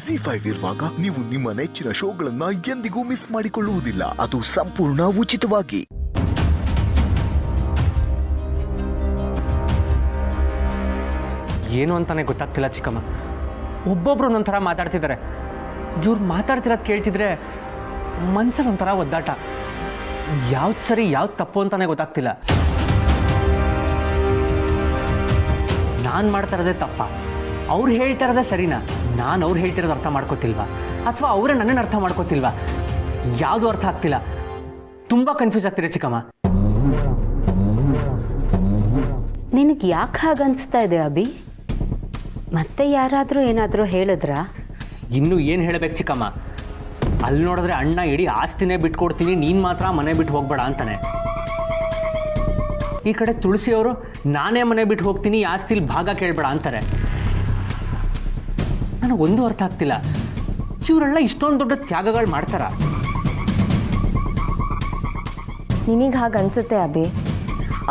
ಜಿ5 ಇರುವಾಗ ನೀವು ನಿಮ್ಮ ನೆಚ್ಚಿನ ಶೋಗಳನ್ನ ಎಂದಿಗೂ ಮಿಸ್ ಮಾಡಿಕೊಳ್ಳುವುದಿಲ್ಲ. ಅದು ಸಂಪೂರ್ಣ ಉಚಿತವಾಗಿ. ಏನು ಅಂತಾನೆ ಗೊತ್ತಾಗ್ತಿಲ್ಲ ಚಿಕ್ಕಮ್ಮ. ಒಬ್ಬೊಬ್ರು ಒಂದೊಂಥರ ಮಾತಾಡ್ತಿದ್ದಾರೆ. ಇವ್ರು ಮಾತಾಡ್ತಿರೋದು ಕೇಳ್ತಿದ್ರೆ ಮನ್ಸಲ್ಲಿ ಒಂಥರ ಒದ್ದಾಟ. ಯಾವ್ದು ಸರಿ ಯಾವ್ದು ತಪ್ಪು ಅಂತಾನೆ ಗೊತ್ತಾಗ್ತಿಲ್ಲ. ನಾನು ಮಾಡ್ತಾ ಇರೋದೇ ತಪ್ಪ, ಅವ್ರು ಹೇಳ್ತಾ ಇರೋದೇ ಸರಿನಾ? ನಾನು ಅವ್ರು ಹೇಳ್ತಿರೋದು ಅರ್ಥ ಮಾಡ್ಕೋತಿಲ್ವಾ, ಅಥವಾ ಅವರೇ ನನ್ನನ್ನು ಅರ್ಥ ಮಾಡ್ಕೋತಿಲ್ವಾ? ಯಾವುದು ಅರ್ಥ ಆಗ್ತಿಲ್ಲ. ತುಂಬ ಕನ್ಫ್ಯೂಸ್ ಆಗ್ತಿದೆ ಚಿಕ್ಕಮ್ಮ. ನಿನಗೆ ಯಾಕೆ ಹಾಗನ್ನಿಸ್ತಾ ಇದೆ ಅಭಿ? ಮತ್ತೆ ಯಾರಾದರೂ ಏನಾದರೂ ಹೇಳಿದ್ರಾ? ಇನ್ನೂ ಏನು ಹೇಳಬೇಕು ಚಿಕ್ಕಮ್ಮ? ಅಲ್ಲಿ ನೋಡಿದ್ರೆ ಅಣ್ಣ ಇಡೀ ಆಸ್ತಿನೇ ಬಿಟ್ಕೊಡ್ತೀನಿ, ನೀನು ಮಾತ್ರ ಮನೆ ಬಿಟ್ಟು ಹೋಗ್ಬೇಡ ಅಂತಾನೆ. ಈ ಕಡೆ ತುಳಸಿಯವರು ನಾನೇ ಮನೆ ಬಿಟ್ಟು ಹೋಗ್ತೀನಿ, ಆಸ್ತಿಲಿ ಭಾಗ ಕೇಳಬೇಡ ಅಂತಾರೆ. ನನಗೊಂದು ಅರ್ಥ ಆಗ್ತಿಲ್ಲ, ಇವರೆಲ್ಲ ಇಷ್ಟೊಂದು ದೊಡ್ಡ ತ್ಯಾಗಗಳು ಮಾಡ್ತಾರ? ನಿನಗೆ ಹಾಗೆ ಅನ್ಸುತ್ತೆ ಅಭಿ?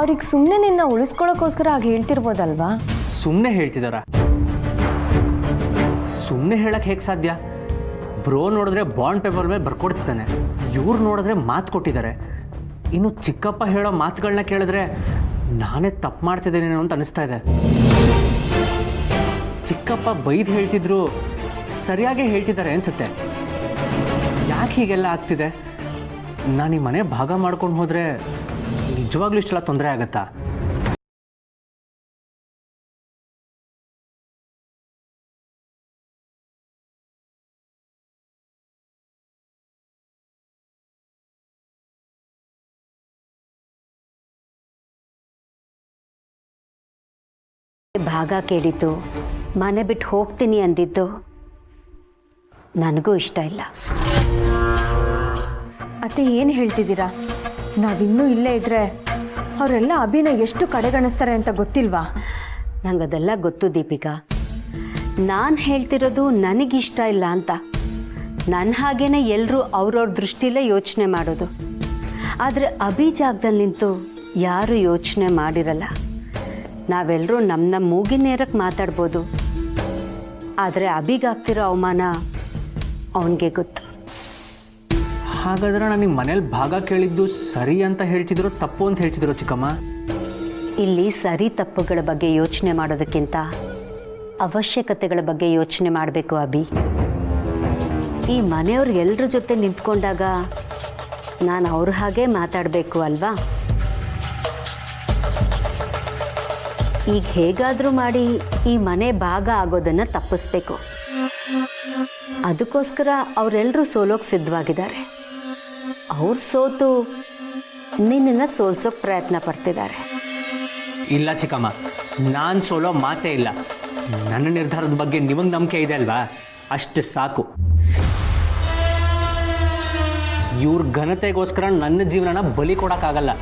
ಅವ್ರಿಗೆ ಸುಮ್ಮನೆ ನಿನ್ನ ಉಳಿಸ್ಕೊಳ್ಳೋಕ್ಕೋಸ್ಕರ ಹಾಗೆ ಹೇಳ್ತಿರ್ಬೋದಲ್ವಾ? ಸುಮ್ಮನೆ ಹೇಳ್ತಿದಾರ? ಸುಮ್ಮನೆ ಹೇಳಕ್ಕೆ ಹೇಗೆ ಸಾಧ್ಯ? ಬ್ರೋ ನೋಡಿದ್ರೆ ಬಾಂಡ್ ಪೇಪರ್ ಮೇಲೆ ಬರ್ಕೊಡ್ತಿದ್ದಾನೆ, ಇವ್ರು ನೋಡಿದ್ರೆ ಮಾತು ಕೊಟ್ಟಿದ್ದಾರೆ. ಇನ್ನು ಚಿಕ್ಕಪ್ಪ ಹೇಳೋ ಮಾತುಗಳನ್ನ ಕೇಳಿದ್ರೆ ನಾನೇ ತಪ್ಪು ಮಾಡ್ತಿದ್ದೇನೇನೋ ಅಂತ ಅನಿಸ್ತಾ ಇದೆ. ಚಿಕ್ಕಪ್ಪ ಬೈದು ಹೇಳ್ತಿದ್ರು, ಸರಿಯಾಗಿ ಹೇಳ್ತಿದ್ದಾರೆ ಅನ್ಸುತ್ತೆ. ಯಾಕೆ ಹೀಗೆಲ್ಲ ಆಗ್ತಿದೆ? ನಾನು ಈ ಮನೆ ಭಾಗ ಮಾಡ್ಕೊಂಡು ಹೋದರೆ ನಿಜವಾಗ್ಲೂ ಇಷ್ಟೆಲ್ಲ ತೊಂದರೆ ಆಗತ್ತಾ? ಭಾಗ ಕೇಳಿದ್ದು, ಮನೆ ಬಿಟ್ಟು ಹೋಗ್ತೀನಿ ಅಂದಿದ್ದು ನನಗೂ ಇಷ್ಟ ಇಲ್ಲ. ಅತ್ತೆ ಏನು ಹೇಳ್ತಿದ್ದೀರಾ? ನಾವಿನ್ನೂ ಇಲ್ಲೇ ಇದ್ರೆ ಅವರೆಲ್ಲ ಅಭಿನ ಎಷ್ಟು ಕಡೆಗಣಿಸ್ತಾರೆ ಅಂತ ಗೊತ್ತಿಲ್ವಾ? ನಂಗದೆಲ್ಲ ಗೊತ್ತು ದೀಪಿಕಾ. ನಾನು ಹೇಳ್ತಿರೋದು ನನಗಿಷ್ಟ ಇಲ್ಲ ಅಂತ. ನನ್ನ ಹಾಗೇನೆ ಎಲ್ಲರೂ ಅವ್ರವ್ರ ದೃಷ್ಟಿಲೇ ಯೋಚನೆ ಮಾಡೋದು. ಆದರೆ ಅಭಿ ಜಾಗದಲ್ಲಿ ನಿಂತು ಯಾರು ಯೋಚನೆ ಮಾಡಿರಲ್ಲ. ನಾವೆಲ್ಲರೂ ನಮ್ಮ ಮೂಗಿನೇರಕ್ಕೆ ಮಾತಾಡ್ಬೋದು, ಆದರೆ ಅಭಿಗಾಗ್ತಿರೋ ಅವಮಾನ ಅವನಿಗೆ ಗೊತ್ತು. ಹಾಗಾದ್ರೆ ನನಗೆ ಮನೇಲಿ ಭಾಗ ಕೇಳಿದ್ದು ಸರಿ ಅಂತ ಹೇಳ್ತಿದ್ರು, ತಪ್ಪು ಅಂತ ಹೇಳ್ತಿದ್ರು ಚಿಕ್ಕಮ್ಮ? ಇಲ್ಲಿ ಸರಿ ತಪ್ಪುಗಳ ಬಗ್ಗೆ ಯೋಚನೆ ಮಾಡೋದಕ್ಕಿಂತ ಅವಶ್ಯಕತೆಗಳ ಬಗ್ಗೆ ಯೋಚನೆ ಮಾಡಬೇಕು ಅಭಿ. ಈ ಮನೆಯವ್ರು ಎಲ್ಲರ ಜೊತೆ ನಿಂತ್ಕೊಂಡಾಗ ನಾನು ಅವ್ರ ಹಾಗೆ ಮಾತಾಡಬೇಕು ಅಲ್ವಾ? ಈಗ ಹೇಗಾದರೂ ಮಾಡಿ ಈ ಮನೆ ಭಾಗ ಆಗೋದನ್ನು ತಪ್ಪಿಸ್ಬೇಕು. ಅದಕ್ಕೋಸ್ಕರ ಅವರೆಲ್ಲರೂ ಸೋಲೋಕೆ ಸಿದ್ಧವಾಗಿದ್ದಾರೆ. ಅವ್ರು ಸೋತು ನಿನ್ನನ್ನು ಸೋಲ್ಸೋಕೆ ಪ್ರಯತ್ನ ಪಡ್ತಿದ್ದಾರೆ. ಇಲ್ಲ ಚಿಕ್ಕಮ್ಮ, ನಾನು ಸೋಲೋ ಮಾತೇ ಇಲ್ಲ. ನನ್ನ ನಿರ್ಧಾರದ ಬಗ್ಗೆ ನಿಮಗೆ ನಂಬಿಕೆ ಇದೆ ಅಲ್ವಾ? ಅಷ್ಟು ಸಾಕು. ಇವ್ರ ಘನತೆಗೋಸ್ಕರ ನನ್ನ ಜೀವನನ ಬಲಿ ಕೊಡೋಕ್ಕಾಗಲ್ಲ.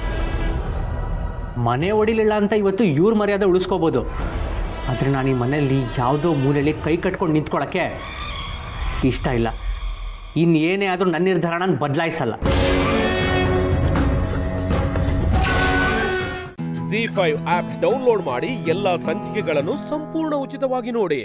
ಮನೆ ಹೊಡಿಲಿಲ್ಲ ಅಂತ ಇವತ್ತು ಇವ್ರ ಮರ್ಯಾದೆ ಉಳಿಸ್ಕೋಬೋದು, ಆದರೆ ನಾನು ಈ ಮನೆಯಲ್ಲಿ ಯಾವುದೋ ಮೂಲೆಯಲ್ಲಿ ಕೈ ಕಟ್ಕೊಂಡು ನಿಂತ್ಕೊಳ್ಳೋಕ್ಕೆ ಇಷ್ಟ ಇಲ್ಲ. ಇನ್ನೇನೇ ಆದರೂ ನನ್ನ ನಿರ್ಧಾರ ನಾನು ಬದಲಾಯಿಸಲ್ಲ. ಜಿ5 ಆಪ್ ಡೌನ್ಲೋಡ್ ಮಾಡಿ ಎಲ್ಲಾ ಸಂಚಿಕೆಗಳನ್ನು ಸಂಪೂರ್ಣ ಉಚಿತವಾಗಿ ನೋಡಿ.